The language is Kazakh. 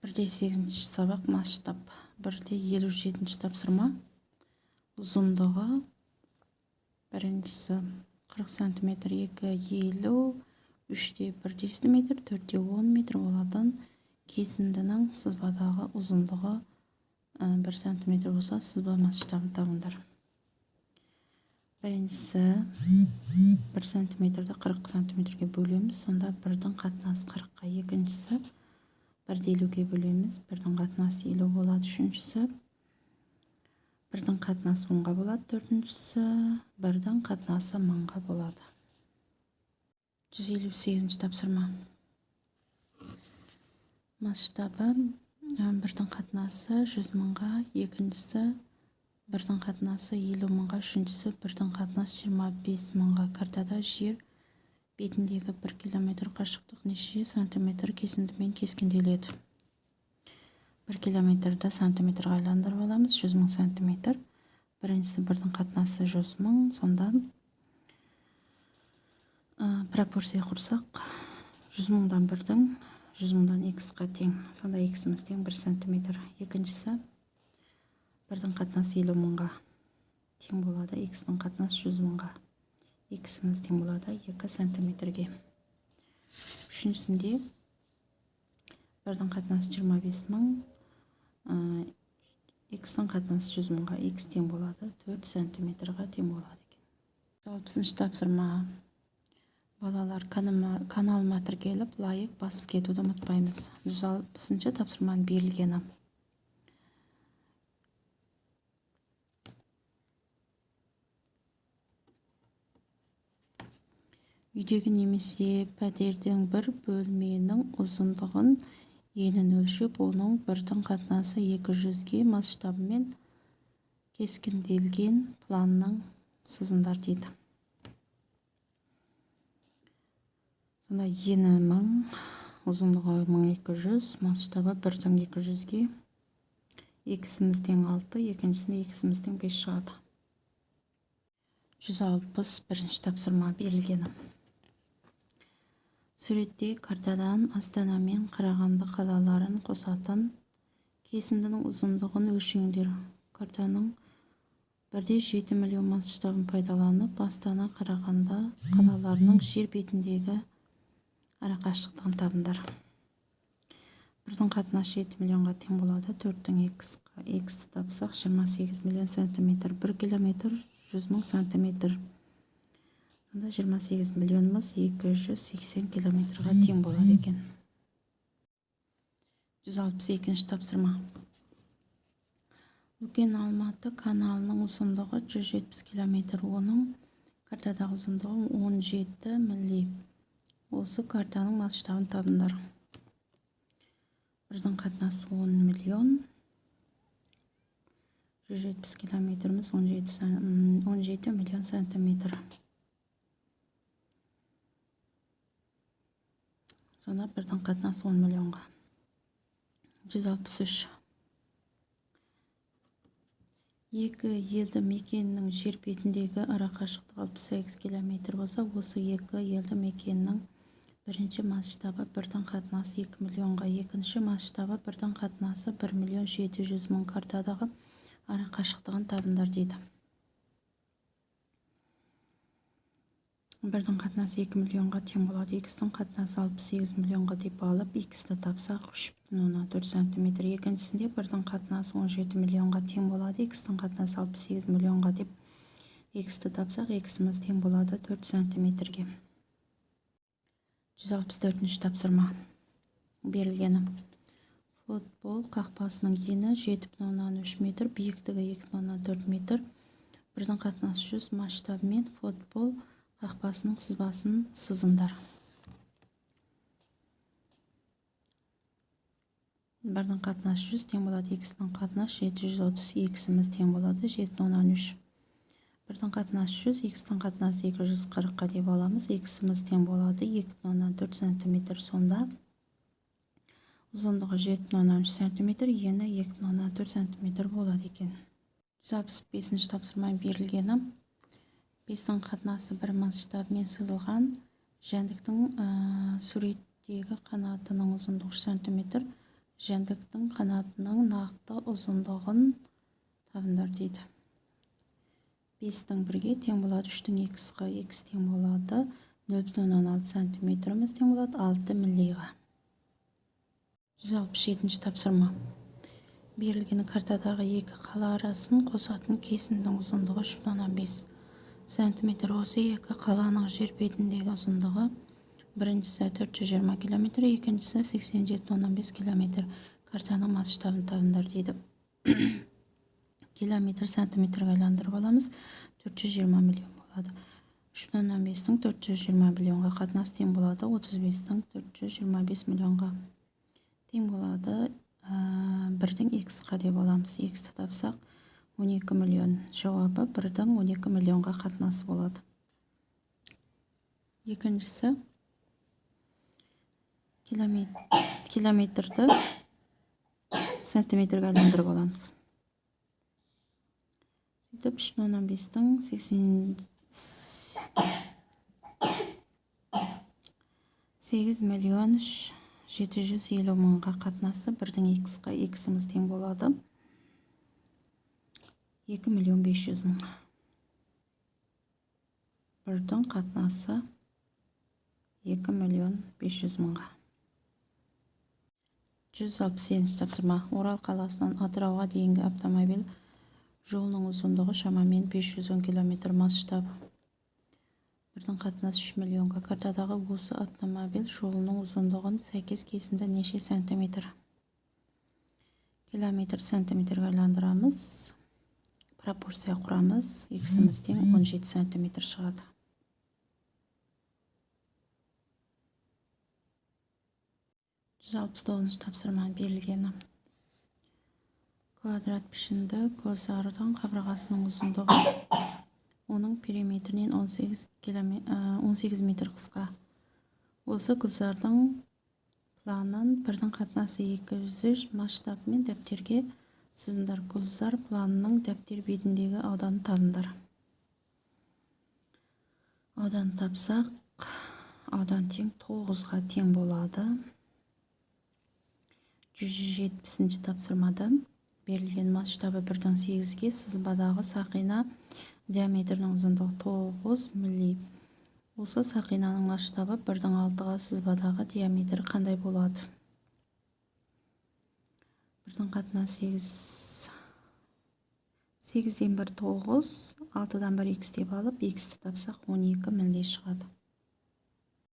1-8 сабақ масштаб. 1-57 тапсырма. Ұзындығы біріншісі 40 см, 2-50, 3-1 см, 4-10 метр болатын кесіндінің сызбадағы ұзындығы 1 см болса, сызба масштабын табыңдар. Біріншісі 1 см-ді 40 см-ге бөлеміз, сонда 1-дің қатынасы 40-қа. Екіншісі 1-50-ге бөлеміз, 1-дің қатынасы 50 болады. Үшіншісі 1-дің қатынасы 10-ға болады. Төртіншісі 1-дің қатынасы 1000-ға болады. 158 тапсырма. Масштабы 1-дің қатынасы 100 мыңға, екіншісі 1-дің қатынасы 50 мыңға, үшіншісі 1-дің қатынасы 25 мыңға. Картада жер бетіндегі 1 километр қашықтық неше сантиметр кесіндімен кескінделеді. 1 километрді сантиметрға айландырып аламыз. 100 мың сантиметр. Біріншісі 1-дің қатынасы 100 мың, сонда пропорция құрсақ 100 мыңдан 1-дің 100 мыңдан x-қа тең. Сонда x-іміз тең 1 сантиметр. Екіншісі 1-дің қатынасы 50 мыңға тең болады. X-дің қатынасы 100 мыңға. X-іміз тең болады 2 сантиметрге. Үшіншісінде 1-дің қатынасы 25 мың, X-дің қатынасы 100 мыңға. X тең болады 4 сантиметрға тең болады екен. 60 тапсырма. Балалар каналыма тіркеліп, лайық басып кетуді ұмытпаймыз. 160 тапсырманың берілгені. Үйдегі немесе пәтердің бір бөлменің ұзындығын енін өлшеп, оның 1-дің қатынасы 200-ге масштабымен кескінделген планның сызыңдар дейді. Сонда ені 1000, ұзындығы 1200, масштабы 1-дің 200-ге, x-іміз тең 6, екіншісінде x-іміз тең 5 шығады. 161 тапсырма берілгені. Суретте картадан Астана мен Қарағанды қалаларын қосатын кесіндінің ұзындығын өлшеңдер. Картаның 1-7 миллион масштабын пайдаланып, Астана, Қарағанды қалаларының жер бетіндегі арақашықтығын табыңдар. 1-дің қатынасы 7 миллионға тең болады. 4-дің x-ті тапсақ 28 миллион сантиметр. 1 километр 100 мың сантиметр. Сонда 28 миллионымыз 280 километрға тең болады екен. 162 тапсырма. Үлкен Алматы каналының ұзындығы 170 километр. Оның картадағы ұзындығы 17 милли. Осы картаның масштабын табыңдар. 1-дің қатынасы 10 миллион. 170 километріміз 17 миллион сантиметр. Сонда 1-дің қатынасы 10 миллионға. 163. Екі елді мекеннің жер бетіндегі арақашықтығы 68 километр болса, осы екі елді мекеннің бірінші масштабы 1-дің қатынасы 2 миллионға, екінші масштабы 1-дің қатынасы 1 миллион 700 мың. Картадағы арақашықтығын табыңдар дейді. 1-дің қатынасы 2 миллионға тең болады. X-дің қатынасы 68 миллионға деп алып, X-ті тапсақ 3,4 сантиметр. Екіншісінде 1-дің қатынасы 17 миллионға тең болады. X-дің қатынасы 68 миллионға деп X-ті тапсақ, X-іміз тең болады 4 сантиметрге. 164 тапсырма берілгені. Футбол қақпасының ені 7,3 метр, биіктігі 2,4 метр. 1-дің қатынасы 100, масштабымен футбол қақпасының сызбасын сызыңдар. 1-дің қатынасы 100 тең болады. X-дің қатынасы 730, X-іміз тең болады 7,3. 1-дің қатынасы 100, X-дің қатынасы 240-қа деп аламыз. X-іміз тең болады 2,4 сантиметр. Сонда ұзындығы 7,3 сантиметр, ені 2,4 сантиметр болады екен. 165 тапсырма берілгені. 5-дің қатынасы 1 масштабымен сызылған жәндіктің суреттегі қанатының ұзындығы 3 сантиметр, жәндіктің қанатының нақты ұзындығын табыңдар дейді. 5-тің 1-ге тең болады 3-тің 2-ға, x тең болады 0,16 сантиметріміз тең болады 6 миллиға. 167-ші тапсырма. Берілген картадағы екі қала арасын қосатын кесіндің ұзындығы 3,5 сантиметр. Осы екі қаланың жер бетіндегі ұзындығы біріншісі 420 км, екіншісі 87,5 км. Картаның масштабын табыңдар дейді. Километр сантиметрге айландырып аламыз. 420 миллион болады. 3,5-тің 420 миллионға қатынасы тең болады. 35-тің 425 миллионға тең болады. 1-дің x-қа деп аламыз. X-ті тапсақ 12 миллион. Жауабы 1-дің 12 миллионға қатынасы болады. Екіншісі километрді сантиметрге айландырып аламыз. 3,15-тің 8 миллион 750 мыңға қатынасы 1-дің x-қа, x-іміз тең болады 2 миллион 500 мың. 1-дің қатынасы 2 миллион 500 мыңға. 167-ші тапсырма. Орал қаласынан Атырауға дейінгі автомобиль жолының ұзындығы шамамен 510 км масштабы. 1-дің қатынасы 3 миллионға. Картадағы осы автомобиль жолының ұзындығын сәйкес кесінді неше сантиметр? Километр сантиметрге айландырамыз. Пропорция құрамыз. X-іміз тең 17 сантиметр шығады. 169-ші тапсырма. Берілгені. Квадрат пішінді көзардың қабырғасының ұзындығы оның периметрінен 18 метр қысқа. Осы көздардың планын 1-дің қатынасы 203 масштабымен дәптерге сызыңдар. Көздар планының дәптер бетіндегі ауданын табыңдар. Аудан тапсақ, аудан тең 9-ға тең болады. 170-ші тапсырмада берілген масштабы 1-дің 8-ге сызбадағы сақина диаметрінің ұзындығы 9 милли. Осы сақинаның масштабы 1-дің 6-ға сызбадағы диаметрі қандай болады? 1-дің қатынасы 8. 8-ден 1 9, 6-дан 1 x деп алып, x-ті тапсақ 12 милли шығады.